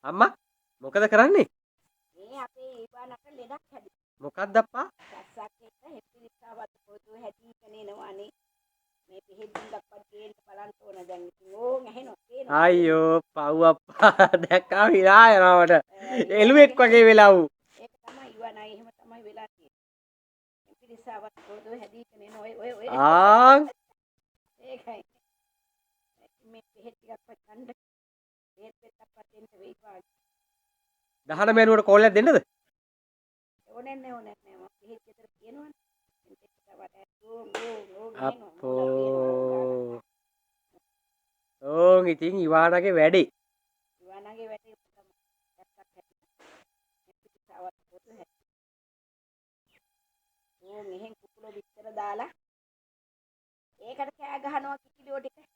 අම්මා මොකද කරන්නේ? මේ අපේ ඊපානට ලෙඩක් හැදුවා. මොකක්ද අප්පා? සස්සක් එක්ක හෙප්පිරිස්සාවත් පොතු හැදීගෙන එනවනේ. මේ පිහෙද්දින් දක්වත් ගේන්න බලන්න ඕන දැන්. ඉතින් ඕන් ඇහෙනවා පේනවා. අයියෝ පව් අප්පා දැක්කම හිනා යනවා මට. එළුවෙක් වගේ වෙලා වූ. ඒක තමයි ඉවනයි එහෙම තමයි වෙලා තියෙන්නේ. හෙප්පිරිස්සාවත් පොතු හැදීගෙන එන ඔය ආ ඒකයි. මේ පිහෙත් ටිකක්වත් ගන්න. පිහෙත් පෙත්තක්වත් දෙන්න වෙයි පාඩ. 19 වෙනුවට කෝල් එකක් දෙන්නද? ඕනේ මම පිහෙත් විතර කියනවනේ. අප්පෝ ඕන් ඉතින් ඉවානගේ වැඩේ. ඉවනගේ වැටේ තමයි. දැක්කත් හැටිලා. හෙප්පිරිස්සාවත් පොතු හැදි. ඕන් එහෙන් කුකුලෝ බිත්තර දාලා ඒකට කෑ ගහනවා කිකිලියෝ ටික.